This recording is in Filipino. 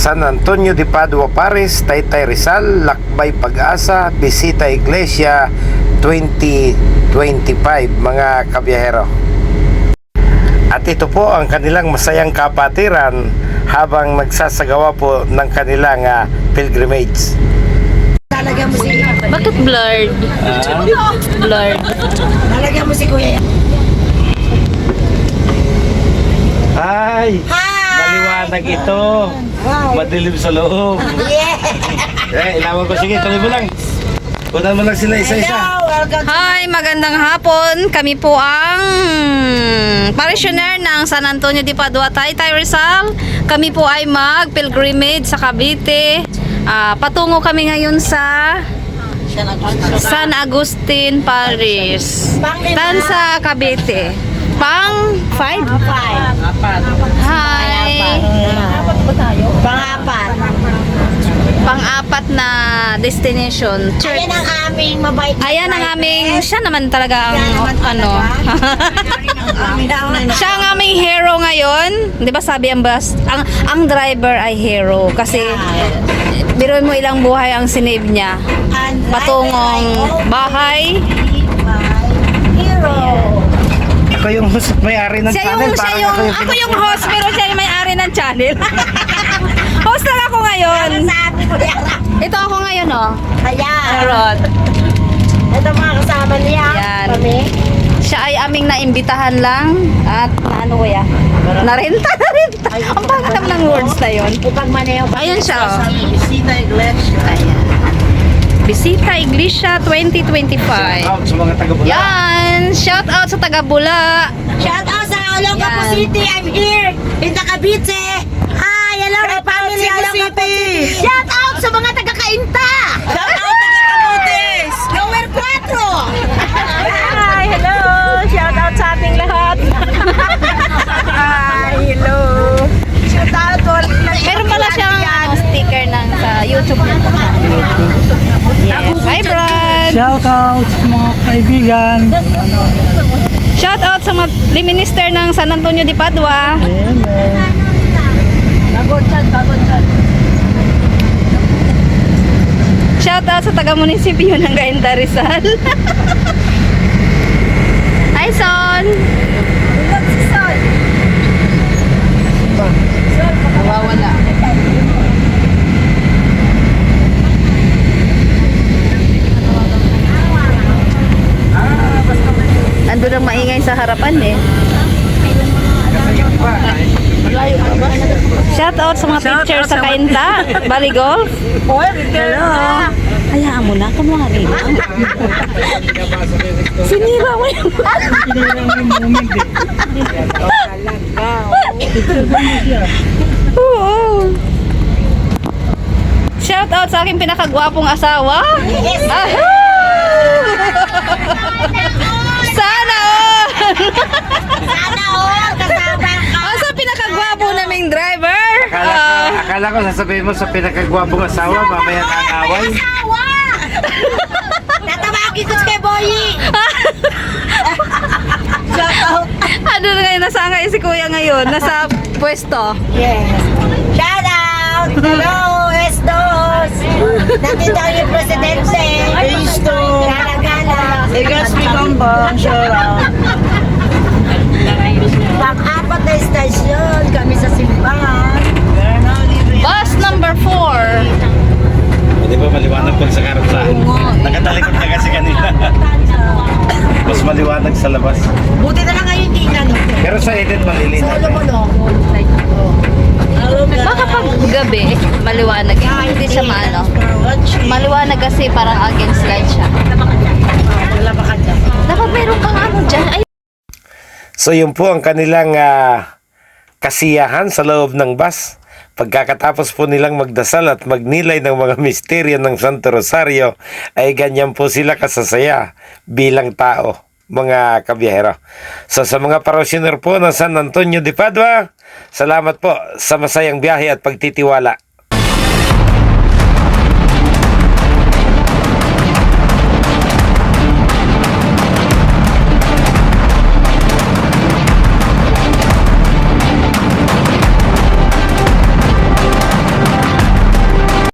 San Antonio de Padua, Paris, Taytay Rizal, Lakbay Pag-asa, Bisita Iglesia 2025 mga kabiyahero. At ito po ang kanilang masayang kapatiran habang nagsasagawa po ng kanilang pilgrimage. Lalagyan mo si... Bakit blurred? Blurred. Lalagyan mo si Kuya. Ay! Maliwanag ito. Madilim sa loob. Ilawan ko. Sige, tuloy mo lang. Kunan mo lang sila isa-isa. Hi, magandang hapon. Kami po ang parishioner ng San Antonio de Padua, Taytay Rizal. Kami po ay mag-pilgrimage sa Cavite. Patungo kami ngayon sa San Agustin Parish, Tansa, Cavite. Pang 5? Hi! Pang-apat. Pang-apat na destination. Church. Ayan ang aming mabait. Ayan ang aming, siya naman talaga ang siya ang aming hero ngayon. 'Di ba sabi ang bus, ang driver ay hero kasi biruin mo ilang buhay ang sinave niya. Patungong bahay. Hero. Ako yung host may-ari ng channel. Ako yung host pero siya yung may-ari ng channel. Host lang ako ngayon. Sabi ko yan. Ito ako ngayon, oh. Ayan. Charot. Ito mga kasama niya. Yan. Kami. Siya ay aming naimbitahan lang at ano kuya? Narenta. Ang pangit naman ng words na yun. Ipagmaneho. Ayan siya, oh. Bisita Iglesia. Ayan. Bisita Iglesia 2025. Out sa mga taga-Bula. Yan! Shout out sa taga-Bula. Shout out sa Olongapo Yan. City. I'm here in Cavite. Hi, hello my family. Olongapo City. Shout out sa mga taga-Kainta. Shout out taga-Camotes. Lower 4. Hi! Hello! Shout out sa ating lahat. Hi! Hello! Shout out to all. Meron pala siyang sticker ng sa YouTube niya. Yes. Hi, Brad! Shout out sa mga kaibigan. Shout out sa mga minister ng San Antonio de Padua. Shout out sa taga-munisipyo ng Cainta Rizal. Hi, Son! Nawawala. Nandun ang maingay sa harapan eh. Shout out sa mga teacher sa Cainta, Bali Golf. Hello. Hayaan mo na, kunwari lang. Sinira mo yung Oo. Shout out sa aking pinakagwapong asawa. Ahoo! Sana all! Sana all. Kasama ka. O sa pinakagwapo naming driver. Akala ko sasabihin mo sa pinakagwapong asawa, mamaya kakaway. Asawa. Tatawagin ko si kay Boyi. Shout out. Ano na ngayon, nasaan kayo si kuya ngayon? Nasa pwesto. Yes. Shout out. Hello, Estos. Nandito yung presidente. Estos. Gala-gala. Igas mi gamba. Shout out. Pang-apat na estasyon. Kami sa simbahan. Bus number 4. Di ba maliwanag pag sa karapsahan? Nakatalikod na kasi kanila. Mas maliwanag sa labas. Buti na lang ngayon din ano. Pero sa edit malilinaw. Solo mo no. Baka pag gabi, maliwanag. Hindi siya maano. Maliwanag kasi parang against light siya. Wala pa ka dyan. Dapat mayroon kang ano dyan. Ay, So yun po ang kanilang kasiyahan sa loob ng bus. Pagkakatapos po nilang magdasal at magnilay ng mga misteryo ng Santo Rosario, ay ganyan po sila kasasaya bilang tao, mga kabiyahero. So sa mga parishioner po ng San Antonio de Padua, salamat po sa masayang biyahe at pagtitiwala.